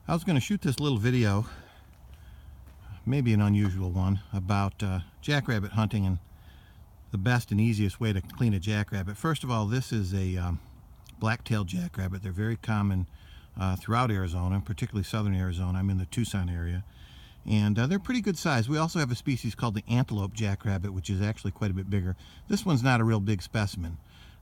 I was going to shoot this little video, maybe an unusual one, about jackrabbit hunting and the best and easiest way to clean a jackrabbit. First of all, this is a black-tailed jackrabbit. They're very common throughout Arizona, particularly southern Arizona. I'm in the Tucson area. And they're pretty good size. We also have a species called the antelope jackrabbit, which is actually quite a bit bigger. This one's not a real big specimen.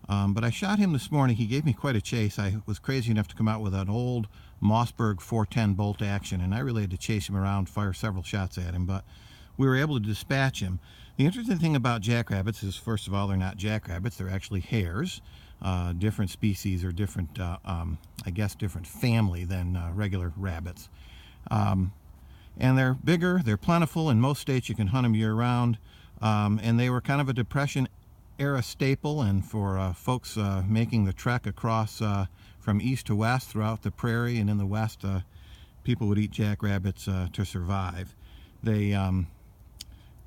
But I shot him this morning. He gave me quite a chase. I was crazy enough to come out with an old Mossberg 410 bolt action, and I really had to chase him around, fire several shots at him, but we were able to dispatch him. The interesting thing about jackrabbits is, first of all, they're not jackrabbits. They're actually hares, different species or different, I guess, different family than regular rabbits. And they're bigger, they're plentiful. In most states you can hunt them year-round, and they were kind of a Depression era staple, and for folks making the trek across from east to west throughout the prairie and in the west, people would eat jackrabbits to survive. They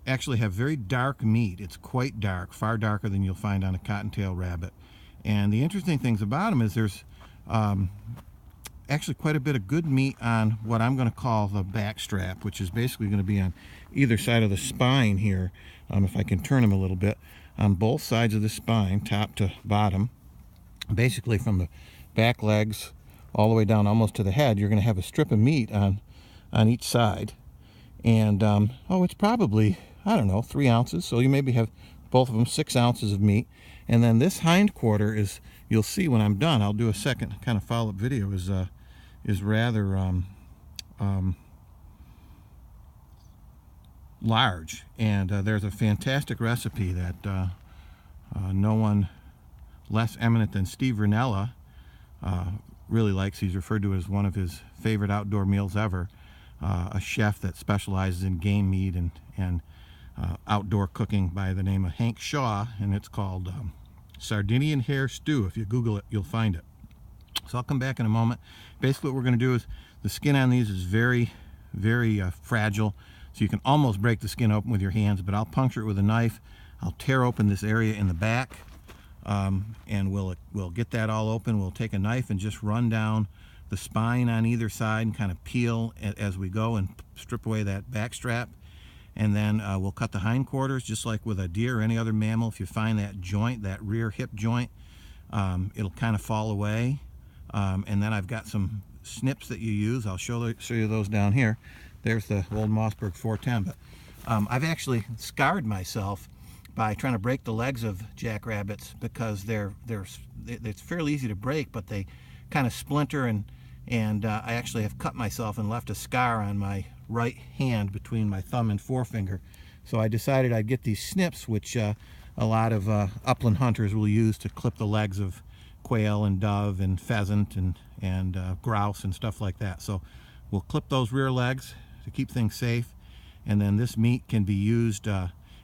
actually have very dark meat. It's quite dark, far darker than you'll find on a cottontail rabbit. And the interesting things about them is there's actually quite a bit of good meat on what I'm going to call the back strap, which is basically going to be on either side of the spine here. If I can turn them a little bit, on both sides of the spine, top to bottom, basically from the back legs all the way down almost to the head, you're going to have a strip of meat on each side. And it's probably, I don't know, 3 ounces. So you maybe have both of them 6 ounces of meat. And then this hind quarter is, you'll see when I'm done, I'll do a second kind of follow-up video, is rather large. And there's a fantastic recipe that no one less eminent than Steve Rinella really likes. He's referred to it as one of his favorite outdoor meals ever. A chef that specializes in game meat and outdoor cooking by the name of Hank Shaw, and it's called Sardinian hare stew. If you Google it, you'll find it. So I'll come back in a moment. Basically what we're going to do is, the skin on these is very, very fragile, so you can almost break the skin open with your hands, but I'll puncture it with a knife. I'll tear open this area in the back, and we'll get that all open. We'll take a knife and just run down the spine on either side and kind of peel as we go and strip away that back strap. And then we'll cut the hindquarters just like with a deer or any other mammal. If you find that joint, that rear hip joint, it'll kind of fall away. And then I've got some snips that you use. I'll show you those down here. There's the old Mossberg 410. But I've actually scarred myself by trying to break the legs of jackrabbits, because it's fairly easy to break, but they kind of splinter, and I actually have cut myself and left a scar on my right hand between my thumb and forefinger. So I decided I'd get these snips, which a lot of upland hunters will use to clip the legs of quail and dove and pheasant and grouse and stuff like that. So we'll clip those rear legs to keep things safe, and then this meat can be used,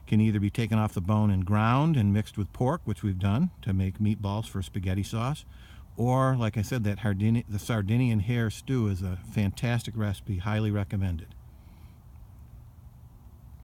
can either be taken off the bone and ground and mixed with pork, which we've done to make meatballs for spaghetti sauce, or like I said, the Sardinian hare stew is a fantastic recipe, highly recommended.